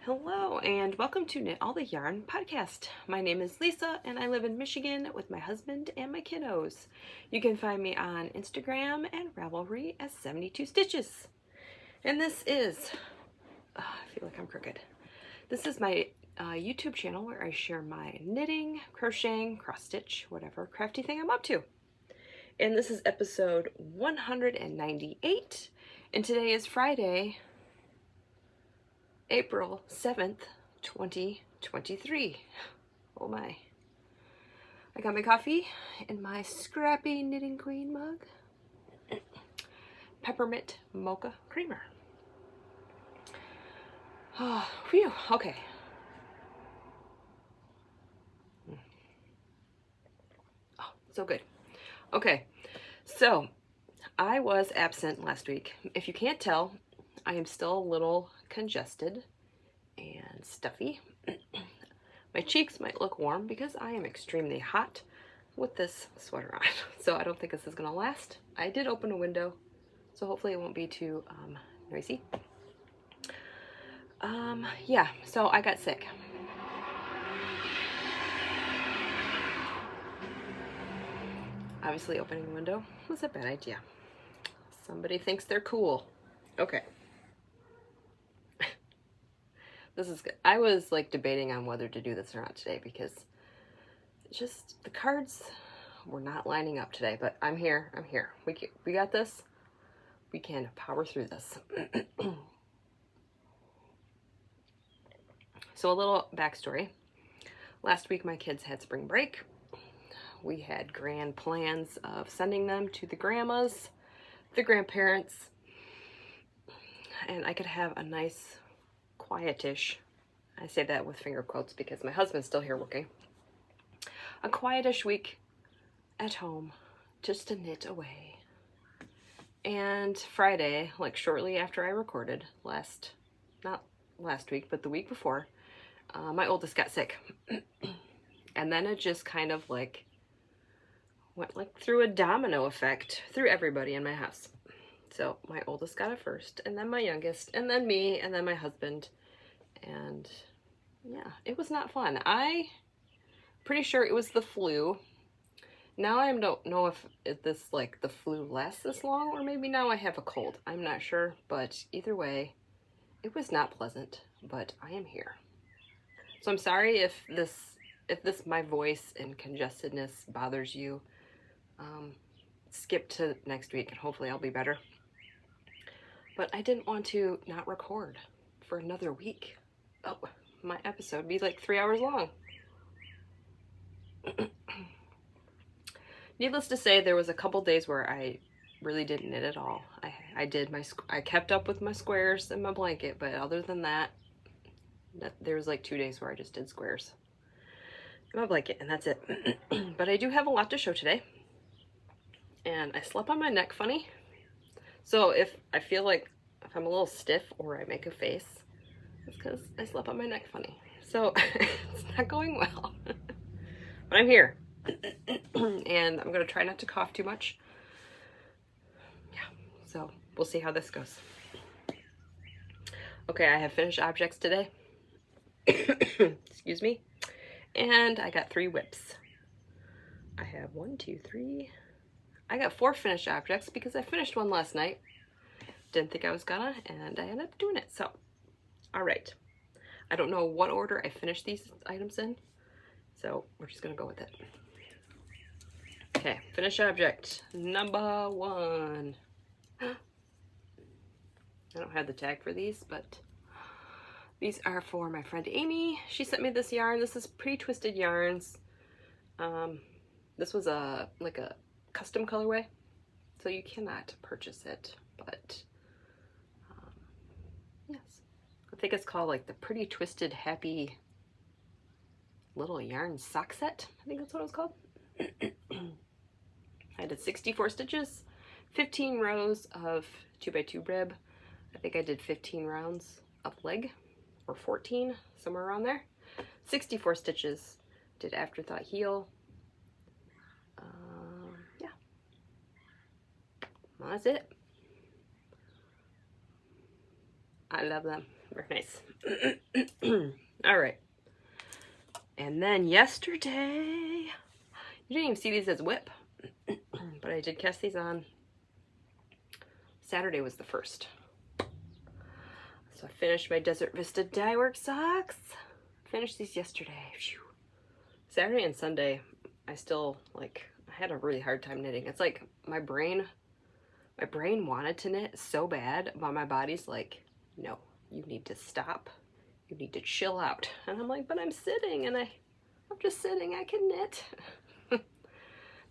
Hello and welcome to Knit All the Yarn podcast. My name is Lisa and I live in Michigan with my husband and my kiddos. You can find me on Instagram and Ravelry as 72 Stitches. And this is, I feel like I'm crooked. This is my YouTube channel where I share my knitting, crocheting, cross stitch, whatever crafty thing I'm up to. And this is episode 198 and today is Friday, April 7th, 2023. Oh my. I got my coffee in my scrappy Knitting Queen mug. Peppermint mocha creamer. Oh, phew, okay. Oh, so good. Okay, so I was absent last week. If you can't tell, I am still a little congested and stuffy. My cheeks might look warm because I am extremely hot with this sweater on. So I don't think this is gonna last. I did open a window, so hopefully it won't be too noisy. Yeah, so I got sick. Obviously opening the window was a bad idea. Somebody thinks they're cool. Okay. This is good. I was like debating on whether to do this or not today because just the cards were not lining up today, but I'm here. We got this. We can power through this. So a little backstory. Last week my kids had spring break. We had grand plans of sending them to the grandmas, the grandparents, and I could have a nice quietish, I say that with finger quotes because my husband's still here working, a quietish week at home just to knit away. And Friday, like shortly after I recorded not last week, but the week before, my oldest got sick. And then it just kind of like went like through a domino effect through everybody in my house. So my oldest got it first, and then my youngest, and then me, and then my husband. And yeah, it was not fun. Pretty sure it was the flu. Now I don't know if this like the flu lasts this long, or maybe now I have a cold. I'm not sure, but either way, it was not pleasant, but I am here. So I'm sorry if this my voice and congestedness bothers you. Skip to next week and hopefully I'll be better. But I didn't want to not record for another week. Oh, my episode would be like 3 hours long. Needless to say, there was a couple days where I really didn't knit at all. I kept up with my squares and my blanket, but other than that, there was like 2 days where I just did squares and my blanket, and that's it. But I do have a lot to show today. And I slept on my neck funny. So if I feel like if I'm a little stiff or I make a face, it's because I slept on my neck funny. So it's not going well. But I'm here. And I'm going to try not to cough too much. Yeah, so we'll see how this goes. Okay, I have finished objects today. Excuse me. And I got 3 whips. I have 1, 2, 3. I got 4 finished objects because I finished one last night. Didn't think I was gonna, and I ended up doing it. So, all right. I don't know what order I finished these items in, so we're just gonna go with it. Okay, finished object number 1. I don't have the tag for these, but these are for my friend Amie. She sent me this yarn. This is Pretty Twisted Yarns. This was like a custom colorway, so you cannot purchase it, but yes, I think it's called like the Pretty Twisted Happy Little Yarn Sock Set. I think that's what it was called. I did 64 stitches, 15 rows of 2x2 rib. I think I did 15 rounds of leg, or 14, somewhere around there. 64 stitches, did afterthought heel. Yeah, well, that's it. I love them. Very nice. All right. And then yesterday, you didn't even see these as whip, but I did cast these on. Saturday was the first. So I finished my Desert Vista Dyeworks socks. Finished these yesterday. Phew. Saturday and Sunday, I still, like, I had a really hard time knitting. It's like my brain wanted to knit so bad, but my body's like, no, you need to stop. You need to chill out. And I'm like, but I'm sitting, and I'm just sitting, I can knit.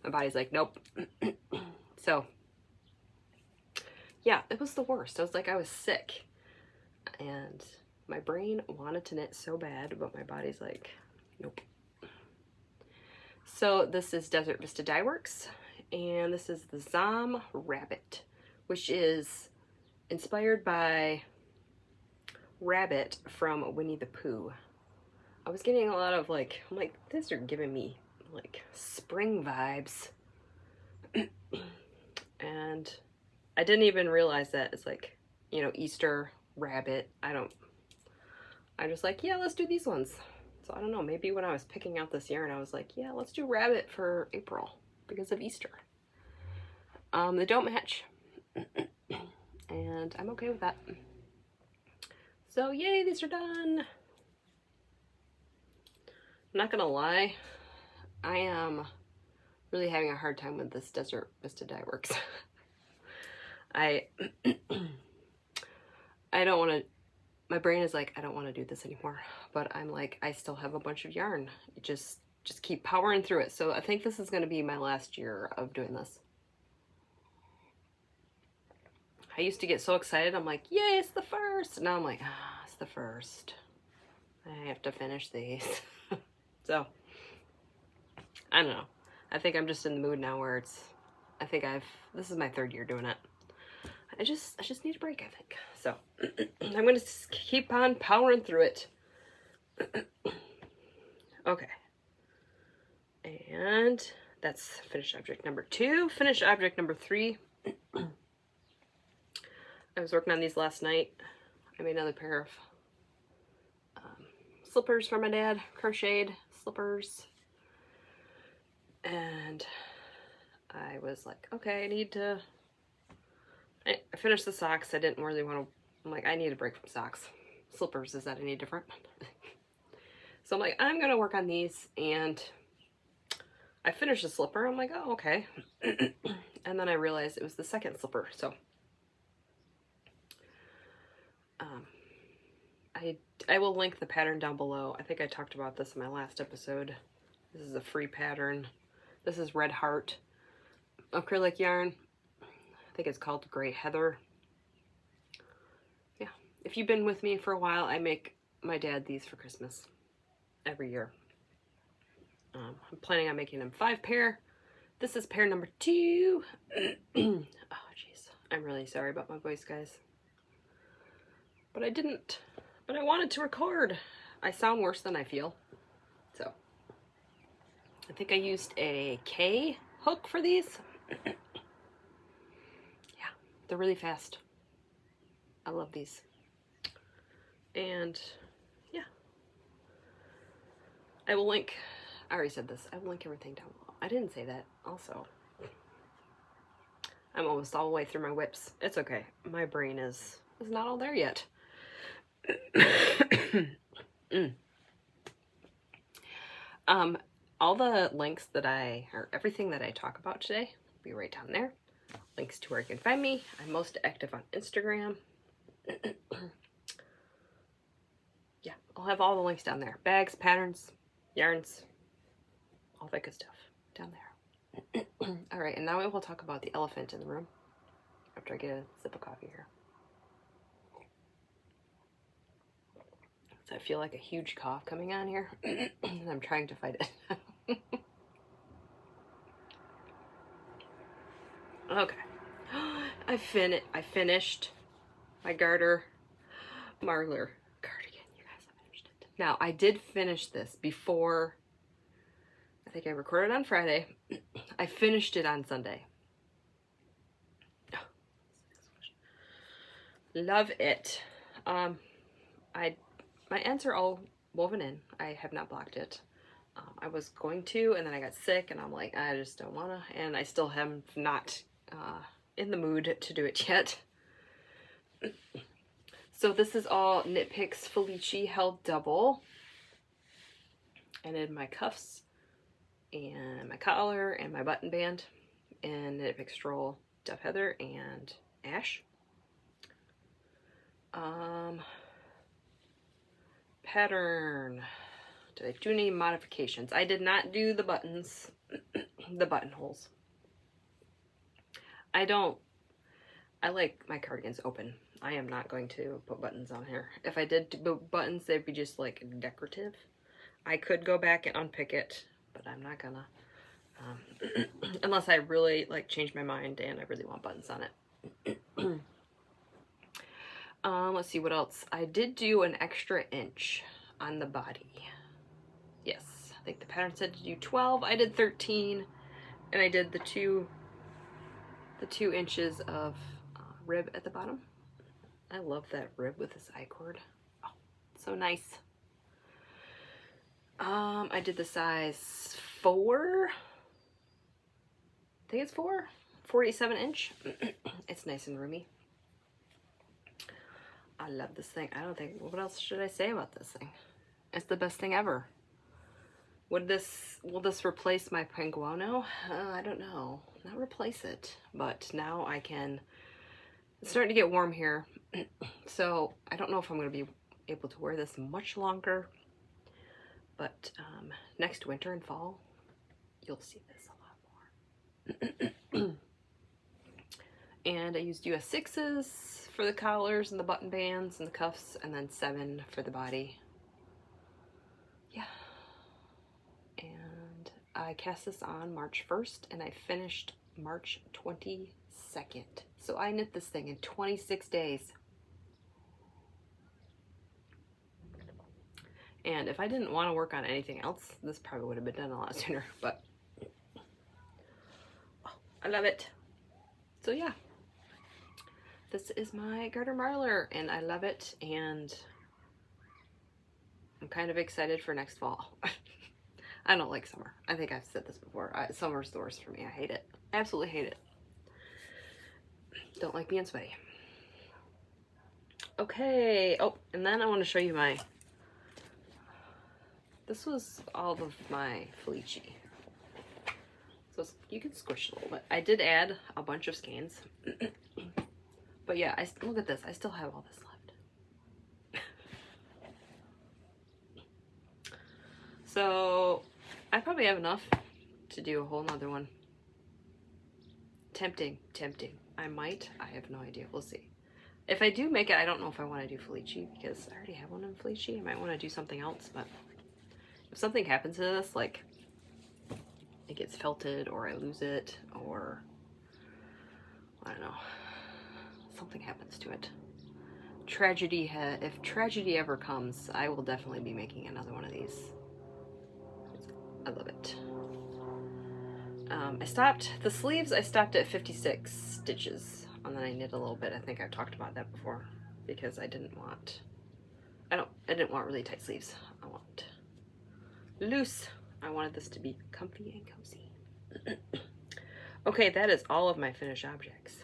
My body's like, nope. So, yeah, it was the worst. I was like, I was sick. And my brain wanted to knit so bad, but my body's like, nope. So this is Desert Vista Dyeworks, and this is the Zom Rabbit, which is inspired by Rabbit from Winnie the Pooh. I was getting a lot of like, I'm like, these are giving me like spring vibes. And I didn't even realize that it's like, you know, Easter rabbit. I just like, yeah, let's do these ones. So I don't know, maybe when I was picking out this yarn, I was like, yeah, let's do rabbit for April because of Easter. They don't match. And I'm okay with that. So yay, these are done. I'm not gonna lie, I am really having a hard time with this Desert Vista Dyeworks. I don't want to, my brain is like, I don't want to do this anymore, but I'm like, I still have a bunch of yarn. Just keep powering through it. So I think this is going to be my last year of doing this. I used to get so excited. I'm like, yay, it's the first. Now I'm like, it's the first. I have to finish these. So, I don't know. I think I'm just in the mood now where it's, this is my 3rd year doing it. I just need a break, I think. So, I'm going to keep on powering through it. Okay. And that's finished object number 2. Finished object number 3. I was working on these last night. I made another pair of slippers for my dad, crocheted slippers. And I was like, okay, I finished the socks. I didn't really want to, I'm like, I need a break from socks. Slippers, is that any different? So I'm like, I'm going to work on these, and I finished the slipper. I'm like, oh, okay. And then I realized it was the second slipper, so I will link the pattern down below. I think I talked about this in my last episode. This is a free pattern. This is Red Heart acrylic yarn. I think it's called Gray Heather. Yeah, if you've been with me for a while, I make my dad these for Christmas every year. I'm planning on making him 5 pair. This is pair number 2. Oh, jeez. I'm really sorry about my voice, guys. But I wanted to record. I sound worse than I feel. So, I think I used a K hook for these. Yeah, they're really fast. I love these. And, yeah. I will link, I already said this, I will link everything down below. I didn't say that also. I'm almost all the way through my whips. It's okay. My brain is not all there yet. All the links that or everything that I talk about today will be right down there. Links to where you can find me. I'm most active on Instagram. Yeah, I'll have all the links down there. Bags, patterns, yarns, all that good stuff down there. All right, and now we will talk about the elephant in the room after I get a sip of coffee here. So I feel like a huge cough coming on here, and I'm trying to fight it. Okay. I finished my Garter Marler cardigan. You guys, I finished it. Now, I did finish this before, I think I recorded on Friday. I finished it on Sunday. Love it. my ends are all woven in. I have not blocked it. I was going to, and then I got sick, and I'm like, I just don't wanna, and I still have not in the mood to do it yet. So this is all Knitpicks Felici held double. I did my cuffs and my collar and my button band and Knitpicks Stroll, Dove Heather, and Ash. Pattern. Did I do any modifications? I did not do the buttons, the buttonholes. I like my cardigans open. I am not going to put buttons on here. If I did do buttons, they'd be just like decorative. I could go back and unpick it, but I'm not gonna. Unless I really like change my mind and I really want buttons on it. Let's see what else. I did do an extra inch on the body. Yes, I think the pattern said to do 12. I did 13, and I did the two inches of rib at the bottom. I love that rib with this I-cord. Oh, so nice. I did the size 4. I think it's 4. 47 inch. It's nice and roomy. I love this thing. I don't think, what else should I say about this thing? It's the best thing ever. Will this replace my Penguono? I don't know. Not replace it, but now I can. It's starting to get warm here, so I don't know if I'm going to be able to wear this much longer, but next winter and fall, you'll see this a lot more. And I used US 6s for the collars and the button bands and the cuffs, and then 7 for the body. Yeah. And I cast this on March 1st, and I finished March 22nd. So I knit this thing in 26 days. And if I didn't want to work on anything else, this probably would have been done a lot sooner, but I love it. So yeah, this is my Garter Marler, and I love it, and I'm kind of excited for next fall. I don't like summer. I think I've said this before. Summer's the worst for me. I hate it. I absolutely hate it. Don't like being sweaty. Okay. Oh, and then I want to show you my... This was all of my Felici. So you can squish a little bit. I did add a bunch of skeins. But yeah, look at this. I still have all this left. So I probably have enough to do a whole nother one. Tempting. I might. I have no idea. We'll see. If I do make it, I don't know if I want to do Felici because I already have one in Felici. I might want to do something else, but if something happens to this, like it gets felted or I lose it or I don't know, something happens to it. Tragedy, if tragedy ever comes, I will definitely be making another one of these. I love it. I stopped the sleeves. I stopped at 56 stitches, and then I knit a little bit. I think I've talked about that before because I didn't want really tight sleeves. I want loose. I wanted this to be comfy and cozy. Okay, that is all of my finished objects.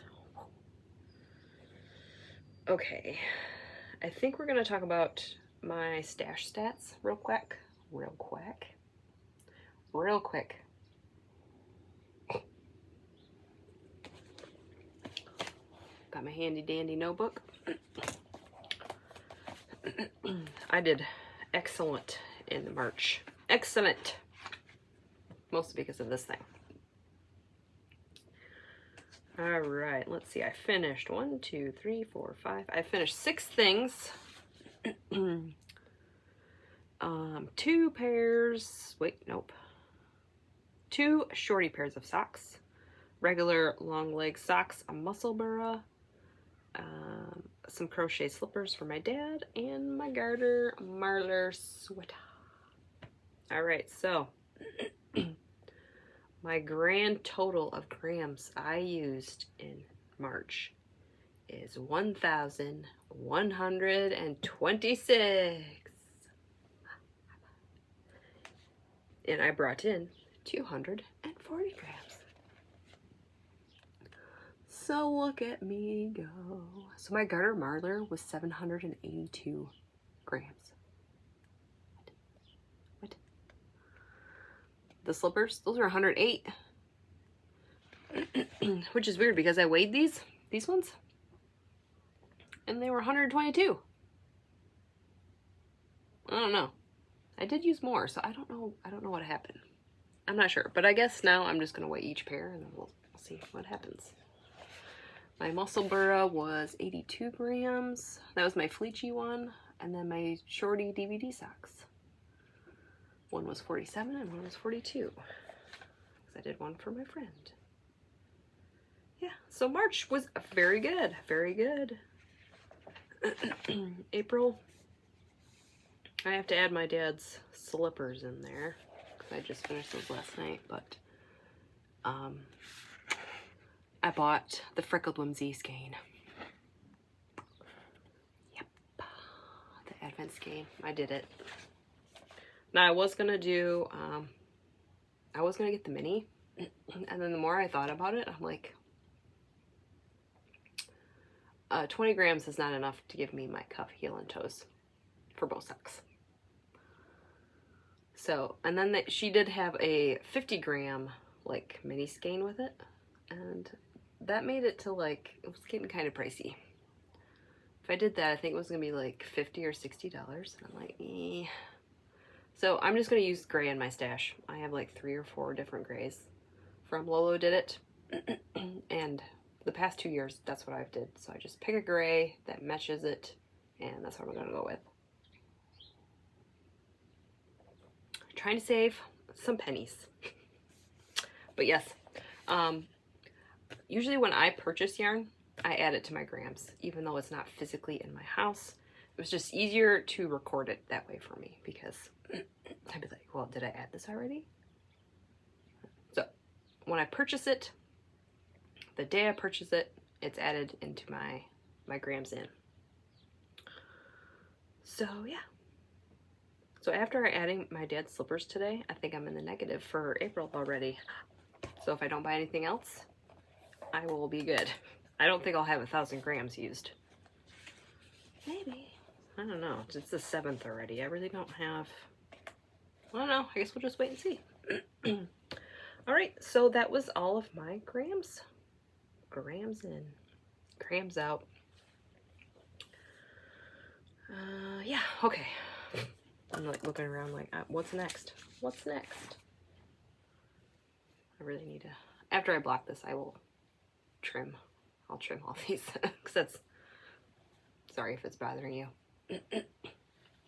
Okay, I think we're gonna talk about my stash stats real quick. Got my handy dandy notebook. I did excellent in March. Excellent. Mostly because of this thing. All right, let's see. I finished 1, 2, 3, 4, 5. I finished 6 things. 2 pairs. Wait, nope. 2 shorty pairs of socks. Regular long leg socks, a muscle burra, some crochet slippers for my dad, and my Garter Marler sweater. All right, so my grand total of grams I used in March is 1,100. 126. And I brought in 240 grams. So look at me go. So my Garter Marler was 782 grams. What? The slippers, those are 108. Which is weird because I weighed these ones, and they were 122. I don't know. I did use more, so I don't know what happened. I'm not sure, but I guess now I'm just gonna weigh each pair and then we'll see what happens. My muscle burra was 82 grams. That was my fleechy one, and then my shorty DVD socks. One was 47 and one was 42. Because I did one for my friend. Yeah, so March was very good, very good. April, I have to add my dad's slippers in there because I just finished those last night, but I bought the Freckled Whimsy skein. Yep, the Advent skein. I did it. Now I was gonna do, I was gonna get the mini, and then the more I thought about it, I'm like, 20 grams is not enough to give me my cuff, heel, and toes for both socks. So, and then she did have a 50 gram like mini skein with it, and that made it to like, it was getting kind of pricey. If I did that, I think it was gonna be like $50 or $60, and I'm like, eh. So I'm just gonna use gray in my stash. I have like 3 or 4 different grays from Lolo Did It, and the past 2 years, that's what I've did. So I just pick a gray that matches it, and that's what I'm gonna go with. Trying to save some pennies. But yes, usually when I purchase yarn, I add it to my grams, even though it's not physically in my house. It was just easier to record it that way for me because I'd be like, well, did I add this already? So when I purchase it, the day I purchase it, it's added into my grams in. So yeah. So after adding my dad's slippers today, I think I'm in the negative for April already. So if I don't buy anything else, I will be good. I don't think I'll have 1,000 grams used. Maybe. I don't know. It's the 7th already. I really don't have... I don't know. I guess we'll just wait and see. Alright, so that was all of my grams. Grams in. Grams out. Yeah, okay. I'm like looking around like, what's next? What's next? I really need to... After I block this, I will trim. I'll trim all these. Because that's... Sorry if it's bothering you.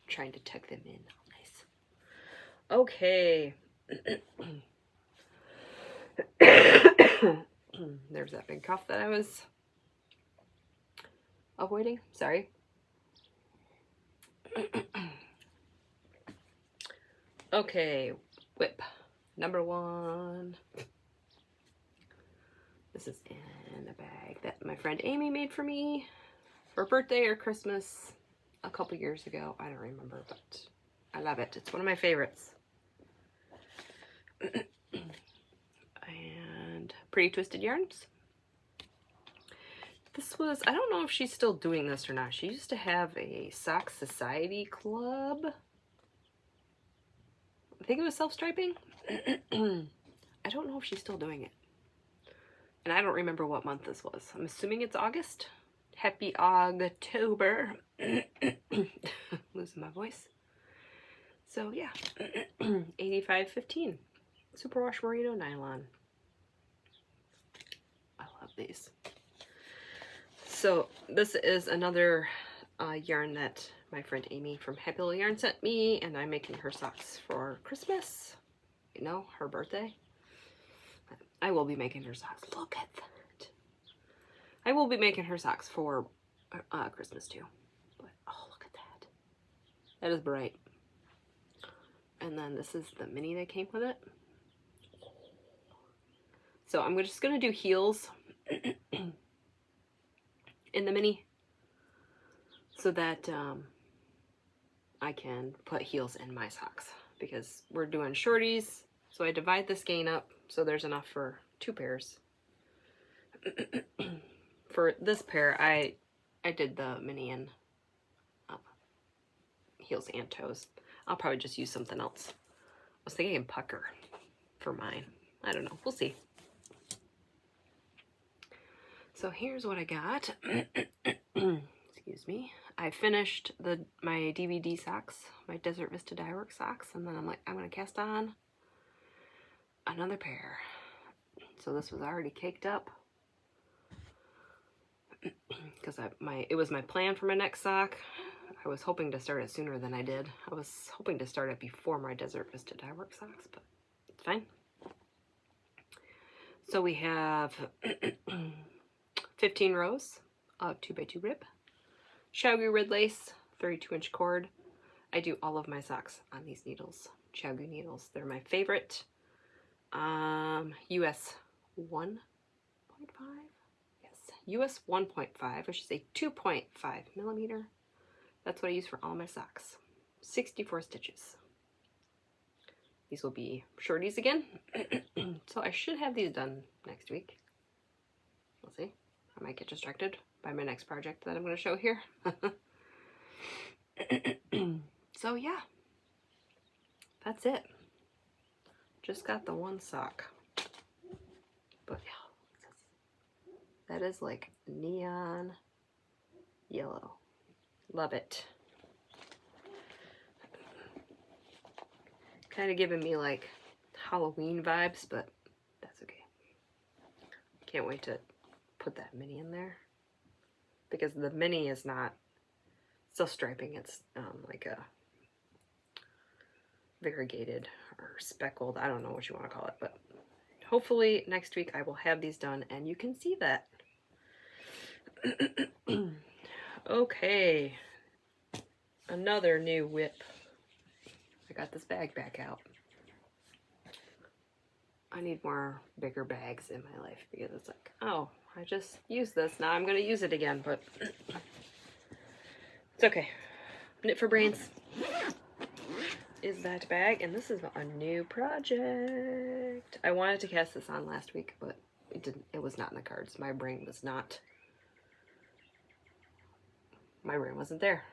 Trying to tuck them in. Nice. Okay. There's that big cough that I was avoiding. Sorry. Okay, whip number 1. This is in a bag that my friend Amie made for me for birthday or Christmas a couple years ago. I don't remember, but I love it. It's one of my favorites. And Pretty Twisted Yarns. This was, I don't know if she's still doing this or not. She used to have a sock society club. I think it was self-striping. I don't know if she's still doing it. And I don't remember what month this was. I'm assuming it's August. Happy October. Losing my voice. So yeah, 85.15. Superwash Merino Nylon. I love these. So this is another yarn that my friend Amie from Happy Little Yarn sent me, and I'm making her socks for Christmas. You know, her birthday. I will be making her socks. Look at that. I will be making her socks for Christmas too. But oh, look at that. That is bright. And then this is the mini that came with it. So I'm just going to do heels in the mini. so that I can put heels in my socks, because we're doing shorties. So I divide the skein up so there's enough for 2 pairs. For this pair, I did the mini and heels and toes. I'll probably just use something else. I was thinking pucker for mine. I don't know. We'll see. So here's what I got. Excuse me. I finished my DVD socks, my Desert Vista Dyeworks socks, and then I'm like, I'm going to cast on another pair. So this was already caked up, because it was my plan for my next sock. I was hoping to start it sooner than I did. I was hoping to start it before my Desert Vista Dyeworks socks, but it's fine. So we have 15 rows of 2x2 rib, Chiaogoo red lace, 32-inch cord. I do all of my socks on these needles, Chiaogoo needles. They're my favorite. US 1.5? Yes, US 1.5, I should say 2.5 millimeter. That's what I use for all my socks. 64 stitches. These will be shorties again. So I should have these done next week. We'll see. I might get distracted by my next project that I'm going to show here. So yeah, that's it. Just got the one sock. But yeah, that is like neon yellow. Love it. Kind of giving me like Halloween vibes, but that's okay. Can't wait to put that mini in there, because the mini is not still striping. It's like a variegated or speckled. I don't know what you want to call it, but hopefully next week I will have these done and you can see that. Okay, another new whip. I got this bag back out. I need more bigger bags in my life, because it's like, oh, I just used this, now I'm going to use it again, but it's okay. Knit for Brains is that bag, and this is a new project. I wanted to cast this on last week, but it was not in the cards. My brain wasn't there.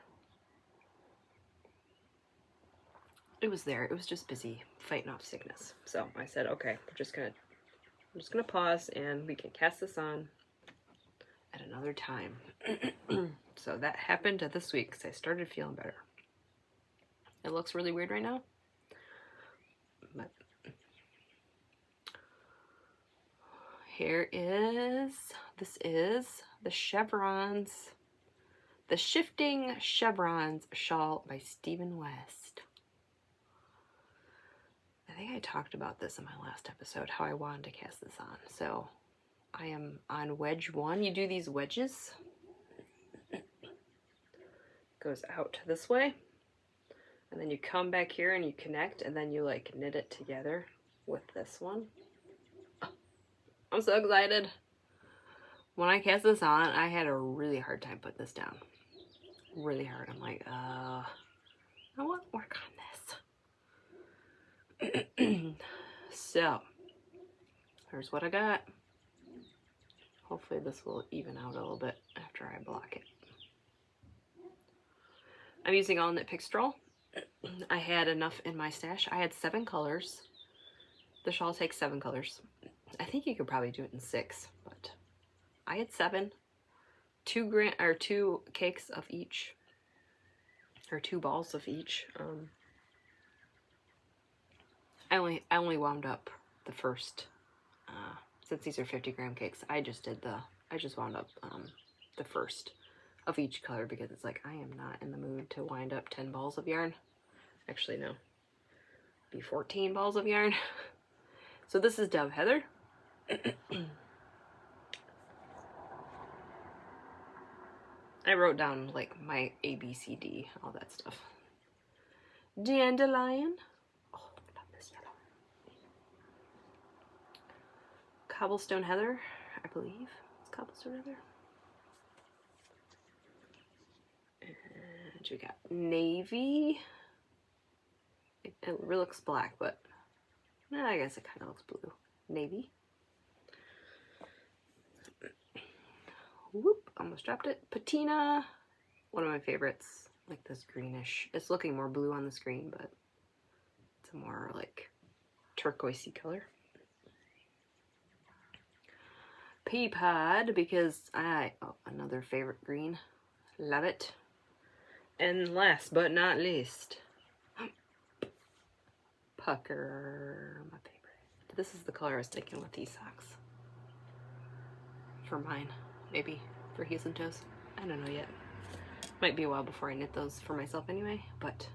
It was there. It was just busy fighting off sickness. So I said, okay, I'm just gonna pause and we can cast this on at another time. So that happened this week because I started feeling better. It looks really weird right now, but this is the Chevrons, the Shifting Chevrons shawl by Stephen West. I think I talked about this in my last episode, how I wanted to cast this on. So I am on wedge 1. You do these wedges. Goes out this way. And then you come back here and you connect, and then you like knit it together with this one. I'm so excited. When I cast this on, I had a really hard time putting this down. Really hard. I'm like, I want to work on this. So, here's what I got. Hopefully this will even out a little bit after I block it. I'm using all Knitpicks Stroll. I had enough in my stash. I had 7 colors. The shawl takes 7 colors. I think you could probably do it in 6, but I had 7. 2 cakes of each, or 2 balls of each. I only wound up the first, since these are 50-gram cakes. I just wound up the first of each color, because it's like I am not in the mood to wind up 10 balls of yarn. Actually, no, be 14 balls of yarn. So this is Dove Heather. I wrote down like my ABCD, all that stuff. Dandelion. Oh, love this yellow. Cobblestone Heather, I believe. It's Cobblestone Heather. What you got? Navy. It really looks black, but I guess it kind of looks blue. Navy. Whoop, almost dropped it. Patina. One of my favorites. Like this greenish. It's looking more blue on the screen, but it's a more like turquoisey color. Pea pod, because another favorite green. Love it. And last but not least, Pucker, my favorite. This is the color I was thinking with these socks. For mine, maybe for heels and toes. I don't know yet. Might be a while before I knit those for myself anyway, but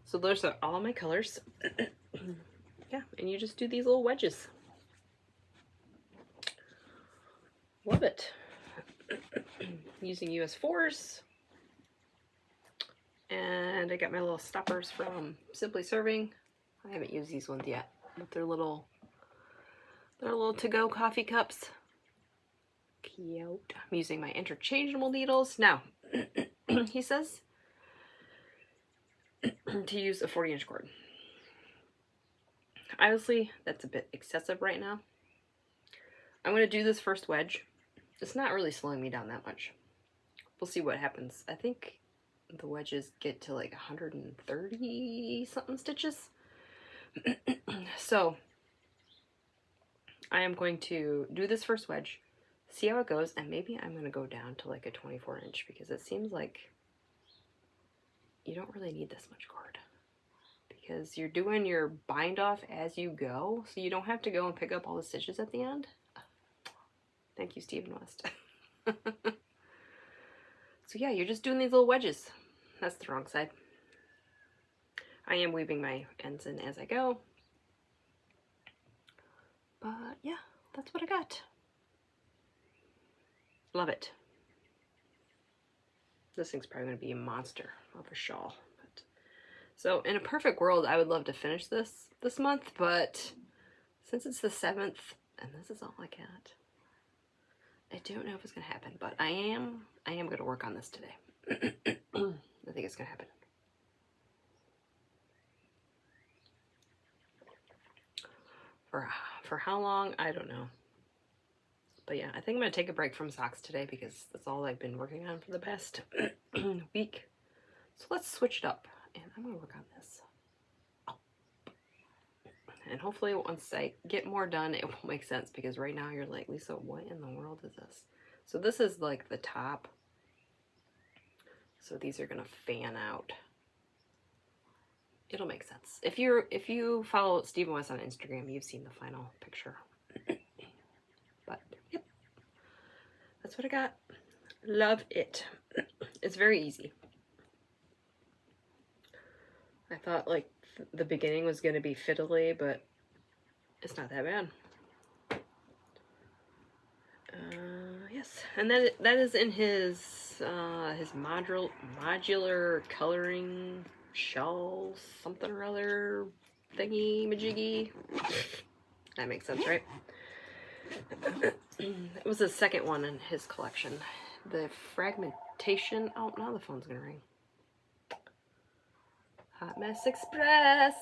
so those are all my colors. Yeah, and you just do these little wedges. Love it. Using US 4s. And I got my little stoppers from Simply Serving. I haven't used these ones yet, but they're little to-go coffee cups. Cute. I'm using my interchangeable needles. Now, he says to use a 40-inch cord. Honestly, that's a bit excessive right now. I'm going to do this first wedge. It's not really slowing me down that much. We'll see what happens. I think the wedges get to like 130 something stitches. So I am going to do this first wedge, see how it goes, and maybe I'm going to go down to like a 24-inch because it seems like you don't really need this much cord because you're doing your bind off as you go, so you don't have to go and pick up all the stitches at the end. Thank you, Stephen West. So yeah, you're just doing these little wedges. That's the wrong side. I am weaving my ends in as I go. But yeah, that's what I got. Love it. This thing's probably going to be a monster of a shawl. But, so in a perfect world, I would love to finish this month, but since it's the 7th and this is all I got, I don't know if it's going to happen, but I am going to work on this today. I think it's going to happen. For how long, I don't know. But yeah, I think I'm going to take a break from socks today because that's all I've been working on for the past week. So let's switch it up, and I'm going to work on this. And hopefully once I get more done, it will make sense, because right now you're like, Lisa, what in the world is this? So this is like the top. So these are going to fan out. It'll make sense. If you follow Stephen West on Instagram, you've seen the final picture. But yep, that's what I got. Love it. It's very easy. I thought like the beginning was going to be fiddly, but it's not that bad. Yes, and that is in his modular coloring shawl something or other thingy majiggy. That makes sense, right? It was the second one in his collection. The fragmentation. Oh, now the phone's gonna ring. Hot Mess Express.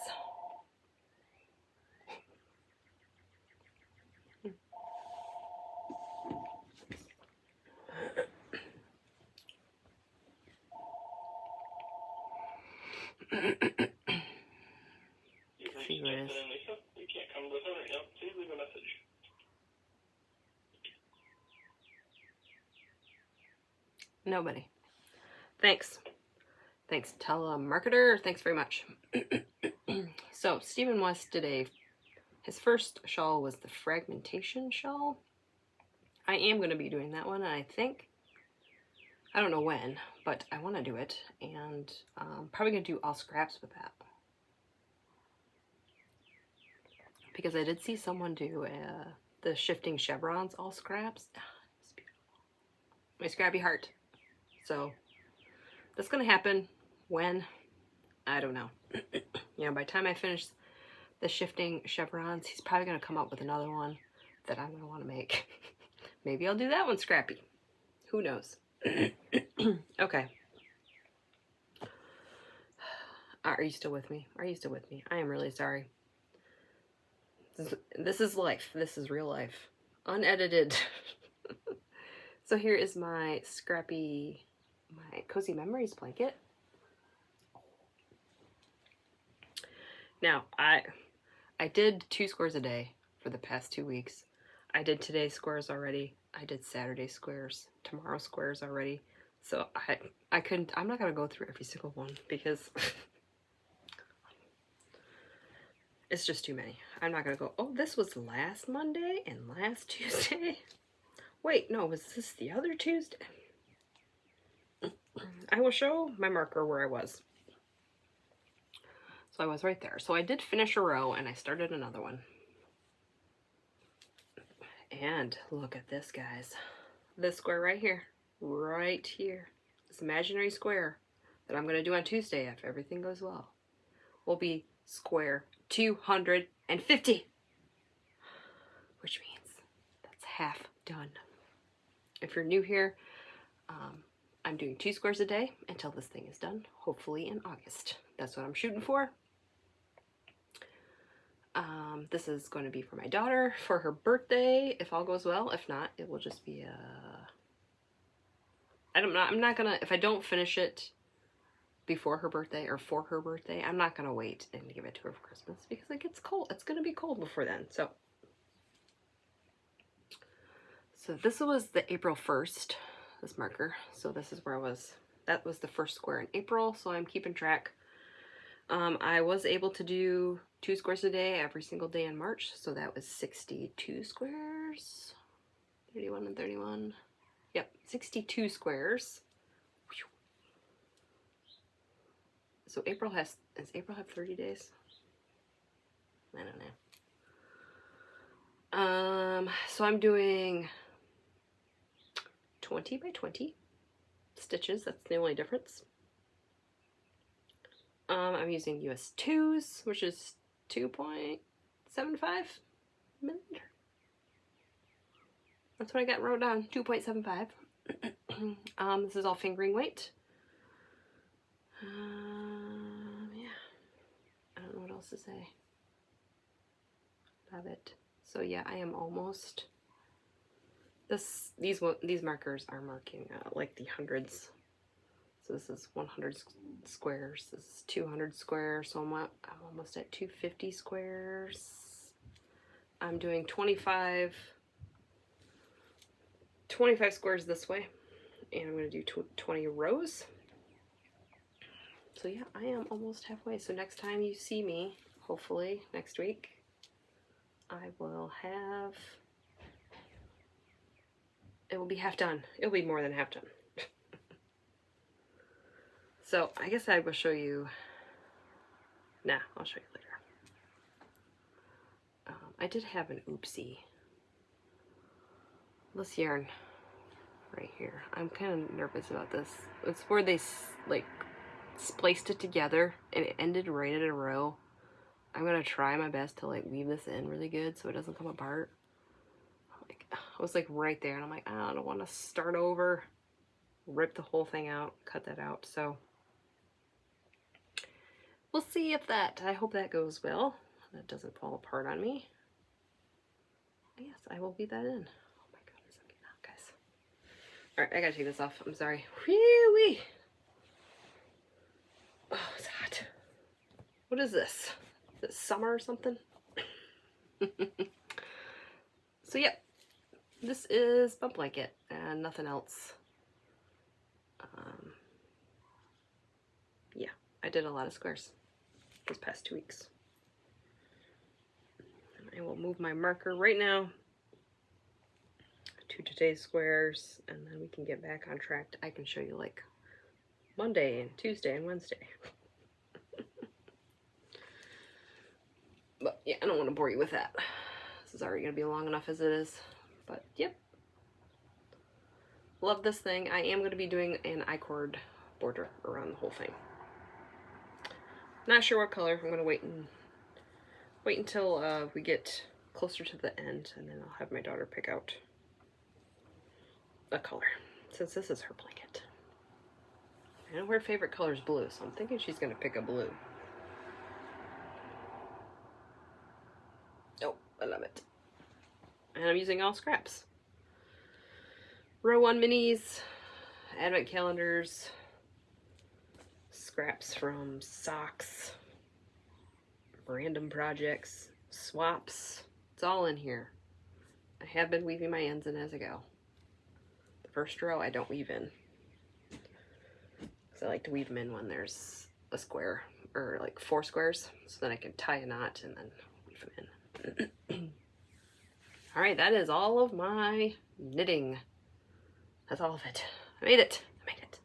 See who it is. You can't come to the phone right now. Please leave a message. Nobody. Thanks. Thanks, telemarketer. Thanks very much. So, Stephen West did his first shawl was the fragmentation shawl. I am going to be doing that one, and I don't know when, but I want to do it, and I'm probably going to do all scraps with that. Because I did see someone do the shifting chevrons all scraps. It's beautiful. My scrappy heart. So that's gonna happen. When? I don't know. You know, by the time I finish the shifting chevrons, he's probably gonna come up with another one that I'm gonna want to make. Maybe I'll do that one scrappy. Who knows? Okay. Are you still with me? Are you still with me? I am really sorry. This is life. This is real life. Unedited. So here is my scrappy, my Cozy Memories blanket. Now, I did 2 squares a day for the past 2 weeks. I did today's squares already. I did Saturday squares, tomorrow's squares already. So I couldn't, I'm not going to go through every single one because it's just too many. I'm not going to go, oh, this was last Monday and last Tuesday. Wait, no, was this the other Tuesday? I will show my marker where I was. So I was right there. So I did finish a row and I started another one. And look at this, guys. This square right here. Right here. This imaginary square that I'm going to do on Tuesday if everything goes well will be square 250. Which means that's half done. If you're new here, I'm doing 2 squares a day until this thing is done, hopefully in August. That's what I'm shooting for. This is going to be for my daughter for her birthday, if all goes well. If not, it will just be I'm not gonna, if I don't finish it before her birthday or for her birthday, I'm not gonna wait and give it to her for Christmas because it gets cold. It's gonna be cold before then. So this was the April 1st, this marker. So this is where I was. That was the first square in April, so I'm keeping track. I was able to do 2 squares a day every single day in March, so that was 62 squares. 31 and 31. Yep, 62 squares. So does April have 30 days? I don't know. So I'm doing 20 by 20 stitches. That's the only difference. I'm using US 2s, which is 2.75 millimeter. That's what I got wrote down, 2.75. This is all fingering weight. Yeah, I don't know what else to say about it. So yeah, I am almost. These markers are marking like the hundreds. So this is 100 squares. This is 200 squares. So I'm almost at 250 squares. I'm doing 25 squares this way, and I'm going to do 20 rows. So yeah, I am almost halfway. So next time you see me, hopefully next week, I will have, it will be half done. It'll be more than half done. So I guess I will show you, I'll show you later. I did have an oopsie. This yarn right here, I'm kind of nervous about this. It's where they like spliced it together and it ended right at a row. I'm gonna try my best to like weave this in really good so it doesn't come apart. I was like right there and I'm like, I don't want to start over, rip the whole thing out, cut that out. So we'll see if I hope that goes well. That doesn't fall apart on me. Yes, I will weave that in. Oh my goodness, I'm getting hot, guys. All right, I gotta take this off. I'm sorry. Whee-wee. Oh, it's hot. What is this? Is it summer or something? So, yep. This is Bump Blanket and nothing else. Yeah, I did a lot of squares these past 2 weeks. I will move my marker right now to today's squares, and then we can get back on track. I can show you like Monday and Tuesday and Wednesday. But yeah, I don't want to bore you with that. This is already going to be long enough as it is. But yep. Love this thing. I am going to be doing an I-cord border around the whole thing. Not sure what color. I'm going to wait until we get closer to the end, and then I'll have my daughter pick out a color, since this is her blanket. And her favorite color is blue, so I'm thinking she's going to pick a blue. I love it. And I'm using all scraps. Row 1 minis, advent calendars, scraps from socks, random projects, swaps. It's all in here. I have been weaving my ends in as I go. The first row I don't weave in, because I like to weave them in when there's a square, or like 4 squares, so then I can tie a knot and then weave them in. All right, that is all of my knitting. That's all of it. I made it. I made it.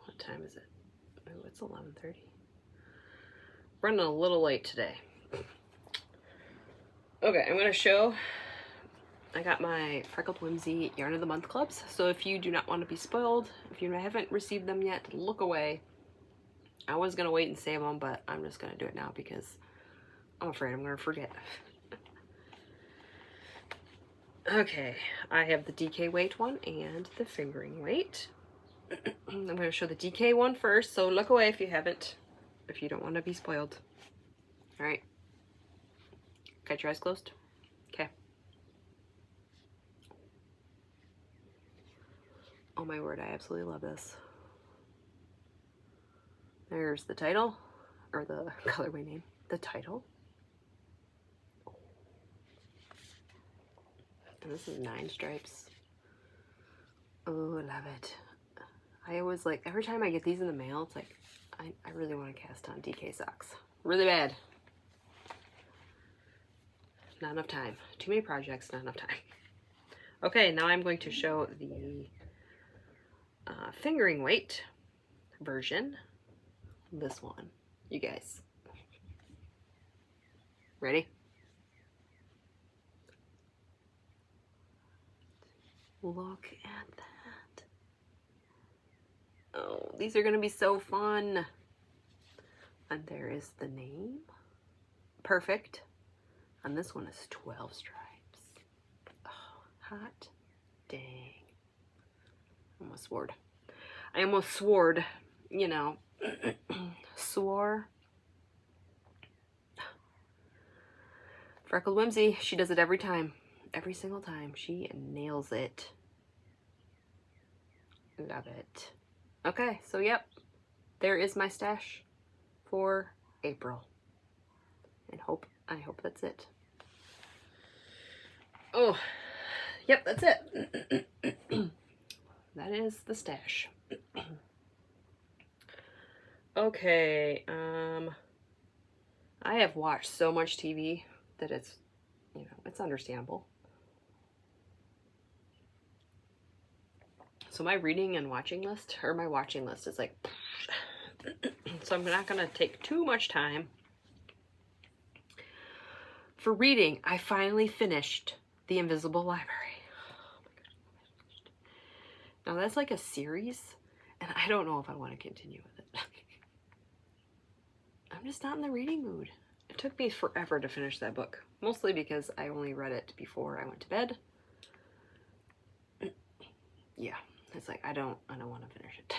What time is it? Oh, it's 11:30. Running a little late today. Okay, I'm gonna show. I got my Freckled Whimsy Yarn of the Month clubs. So if you do not want to be spoiled, if you haven't received them yet, look away. I was gonna wait and save them, but I'm just gonna do it now because I'm afraid I'm gonna forget. Okay, I have the DK weight one and the fingering weight. I'm gonna show the DK one first, so look away if you haven't, if you don't want to be spoiled. All right, got your eyes closed. Okay. Oh my word, I absolutely love this. There's the title, or the colorway name, the title. And this is 9 stripes. Oh, love it. I always like, every time I get these in the mail, it's like, I really want to cast on DK socks. Really bad. Not enough time. Too many projects, not enough time. Okay, now I'm going to show the fingering weight version. This one. You guys. Ready? Look at that. Oh, these are going to be so fun. And there is the name. Perfect. And this one is 12 stripes. Oh, hot dang. Almost swore. I almost swore, you know. Swore. Freckled Whimsy, she does it every time. Every single time. She nails it. Love it. Okay, so yep. There is my stash for April. And I hope that's it. Oh, yep, that's it. That is the stash. Okay, I have watched so much TV that it's, you know, it's understandable. So my reading and watching list, or my watching list is like, so I'm not gonna take too much time. For reading, I finally finished The Invisible Library. Oh my gosh. Now that's like a series, and I don't know if I want to continue with it. I'm just not in the reading mood. It took me forever to finish that book, mostly because I only read it before I went to bed. Yeah, it's like I don't want to finish it.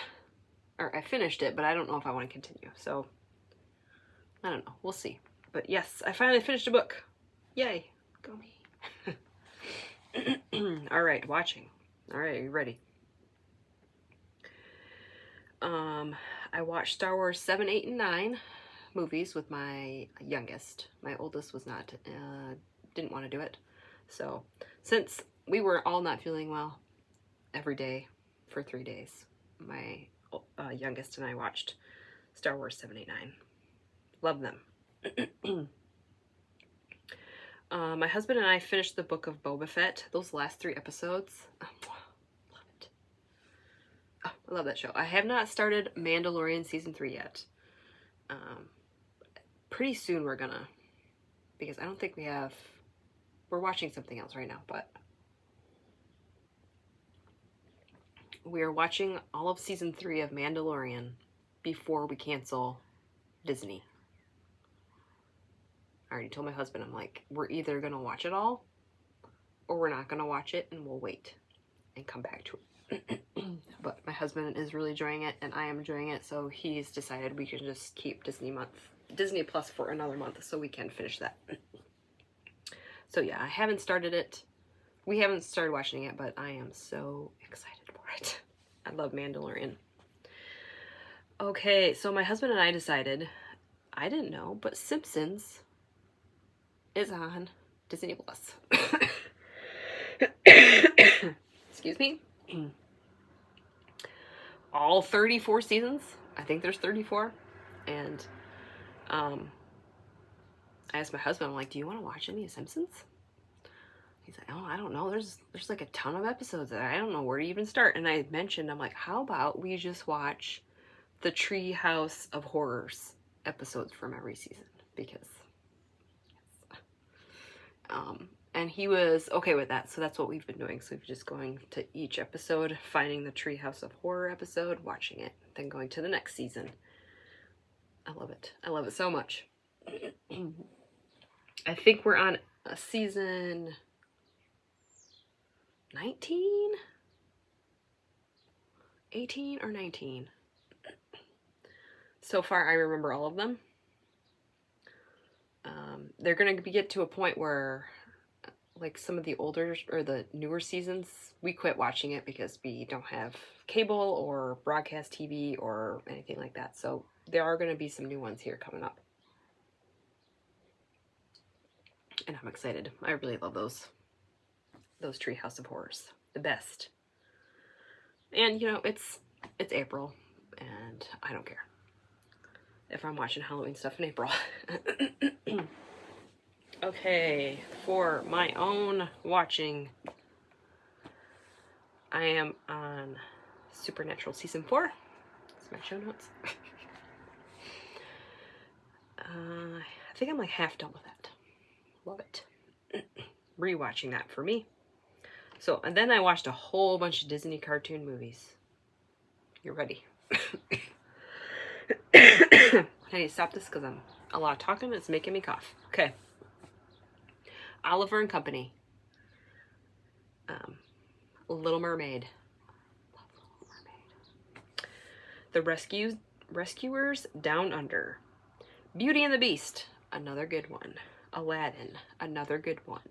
Or I finished it, but I don't know if I want to continue. So I don't know. We'll see. But yes, I finally finished a book. Yay. Go me. All right, watching. All right, are you ready? I watched Star Wars 7, 8, and 9 movies with my youngest. My oldest was not, didn't want to do it. So since we were all not feeling well every day for 3 days, my youngest and I watched Star Wars 7, 8, 9. Love them. My husband and I finished the book of Boba Fett. Those last 3 episodes. Love it. Oh, I love that show. I have not started Mandalorian season 3 yet. Pretty soon we're gonna, because I don't think we're watching something else right now, but we are watching all of season 3 of Mandalorian before we cancel Disney. I already told my husband, I'm like, we're either gonna watch it all or we're not gonna watch it and we'll wait and come back to it. But my husband is really enjoying it, and I am enjoying it, so he's decided we can just keep Disney Plus for another month so we can finish that. So yeah, I haven't started it. We haven't started watching it, but I am so excited for it. I love Mandalorian. Okay, so my husband and I decided, I didn't know, but Simpsons is on Disney Plus. Excuse me. All 34 seasons. I think there's 34. And I asked my husband, I'm like, do you want to watch any of Simpsons? He's like, oh, I don't know. There's like a ton of episodes that I don't know where to even start. And I mentioned, I'm like, how about we just watch the Treehouse of Horrors episodes from every season? Because and he was okay with that, so that's what we've been doing. So we're just going to each episode, finding the Treehouse of Horror episode, watching it, then going to the next season. I love it. I love it so much. I think we're on a season 19? 18 or 19. So far, I remember all of them. They're going to get to a point where, like, some of the older or the newer seasons, we quit watching it because we don't have cable or broadcast TV or anything like that. So there are going to be some new ones here coming up. And I'm excited. I really love those Treehouse of Horrors. The best. And, you know, it's April, and I don't care if I'm watching Halloween stuff in April. Okay, for my own watching, I am on Supernatural Season 4. That's my show notes. I think I'm like half done with that. Love it. Rewatching that for me. So, and then I watched a whole bunch of Disney cartoon movies. You're ready. I need to stop this because I'm a lot of talking. It's making me cough. Okay. Oliver and Company. Little Mermaid. Love Little Mermaid. The Rescuers Down Under. Beauty and the Beast. Another good one. Aladdin. Another good one.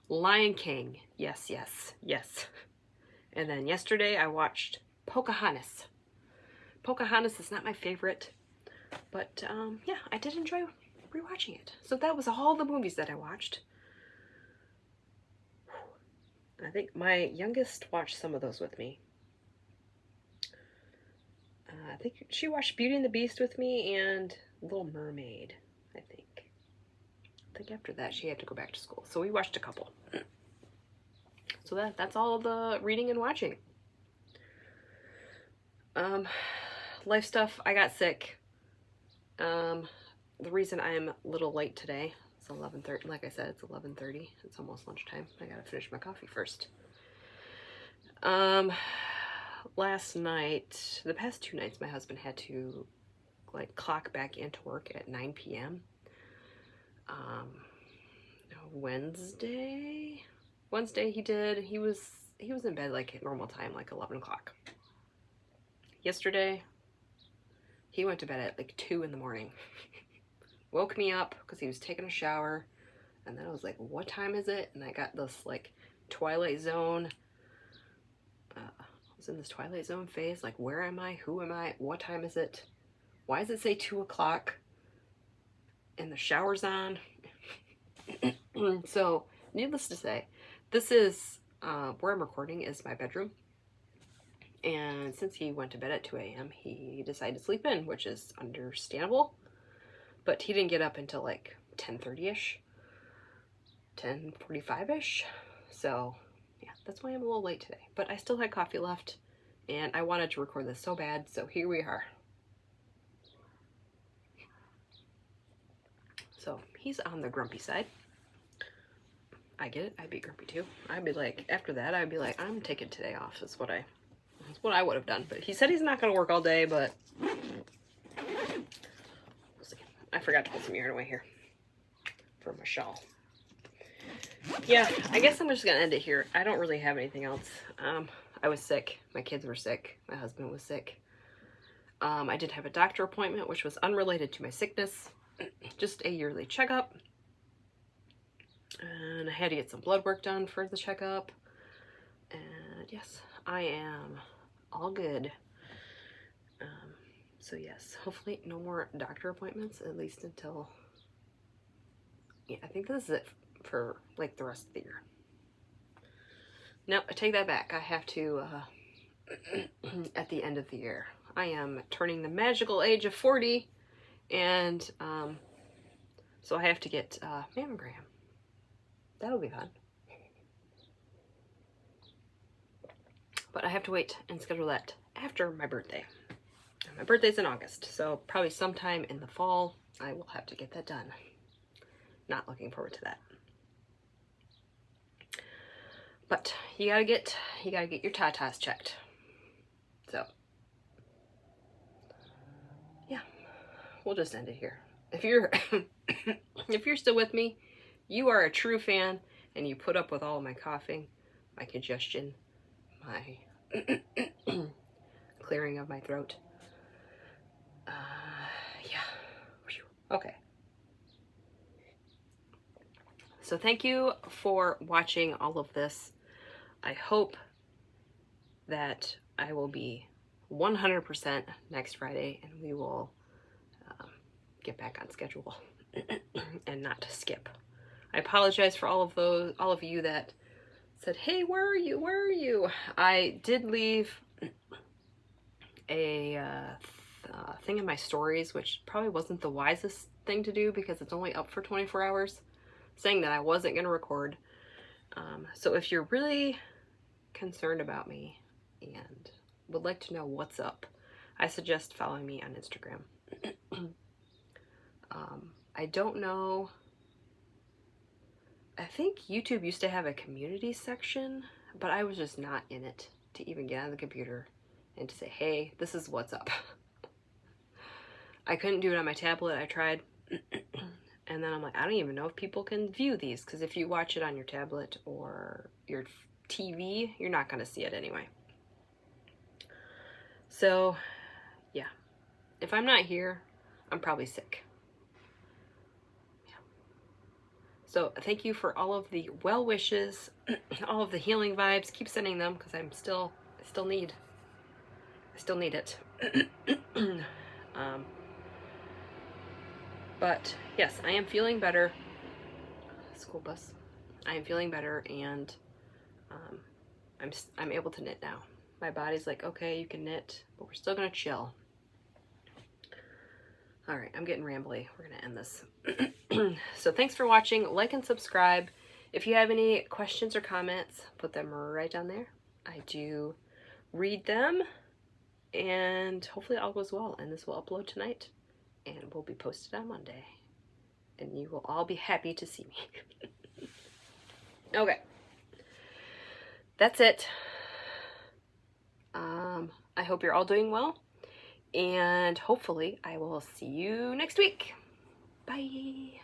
Lion King. Yes, yes, yes. And then yesterday I watched Pocahontas. Pocahontas is not my favorite, but yeah, I did enjoy rewatching it. So that was all the movies that I watched. I think my youngest watched some of those with me. I think she watched Beauty and the Beast with me and Little Mermaid, I think. I think after that she had to go back to school. So we watched a couple. So that's all the reading and watching. Life stuff, I got sick. The reason I'm a little late today, it's 11:30, like I said, it's 11:30. It's almost lunchtime. I gotta finish my coffee first. Last night, the past 2 nights, my husband had to, like, clock back into work at 9 p.m. Wednesday he was in bed like at normal time, like 11 o'clock. Yesterday, he went to bed at like 2 in the morning. Woke me up because he was taking a shower, and then I was like, what time is it? And I got this like Twilight Zone. I was in this Twilight Zone phase, like, where am I? Who am I? What time is it? Why does it say 2 o'clock? And the shower's on. So, needless to say, this is where I'm recording is my bedroom. And since he went to bed at 2 a.m., he decided to sleep in, which is understandable. But he didn't get up until like 10:30-ish, 10:45-ish. So, yeah, that's why I'm a little late today. But I still had coffee left, and I wanted to record this so bad, so here we are. So, he's on the grumpy side. I get it. I'd be grumpy too. I'd be like, after that, I'd be like, I'm taking today off. That's what I would have done. But he said he's not going to work all day, but we'll see. I forgot to put some yarn away here for my shawl. Yeah, I guess I'm just going to end it here. I don't really have anything else. I was sick. My kids were sick. My husband was sick. I did have a doctor appointment, which was unrelated to my sickness. Just a yearly checkup. And I had to get some blood work done for the checkup. And yes, I am all good. So yes, hopefully no more doctor appointments, at least until, yeah, I think this is it for like the rest of the year. No, I take that back. I have to, at the end of the year. I am turning the magical age of 40, and so I have to get a mammogram. That'll be fun. But I have to wait and schedule that after my birthday. My birthday's in August, so probably sometime in the fall I will have to get that done. Not looking forward to that. But you gotta get your tatas checked. So yeah, we'll just end it here. If you're if you're still with me, you are a true fan, and you put up with all of my coughing, my congestion, my clearing of my throat. Yeah. Okay. So thank you for watching all of this. I hope that I will be 100% next Friday, and we will get back on schedule and not skip. I apologize for all of you that said, "Hey, where are you? Where are you?" I did leave a thing in my stories, which probably wasn't the wisest thing to do because it's only up for 24 hours, saying that I wasn't going to record. So if you're really concerned about me and would like to know what's up, I suggest following me on Instagram. I don't know. I think YouTube used to have a community section, but I was just not in it to even get on the computer and to say, hey, this is what's up. I couldn't do it on my tablet. I tried. And then I'm like, I don't even know if people can view these, because if you watch it on your tablet or your TV, you're not going to see it anyway. So, yeah. If I'm not here, I'm probably sick. Yeah. So, thank you for all of the well wishes, all of the healing vibes. Keep sending them, because I still need it. But yes, I am feeling better. School bus. I am feeling better, and I'm able to knit now. My body's like, okay, you can knit, but we're still gonna chill. All right, I'm getting rambly. We're gonna end this. So thanks for watching. Like and subscribe. If you have any questions or comments, put them right down there. I do read them, and hopefully all goes well, and this will upload tonight and will be posted on Monday, and you will all be happy to see me. Okay, that's it. I hope you're all doing well, and hopefully I will see you next week. Bye.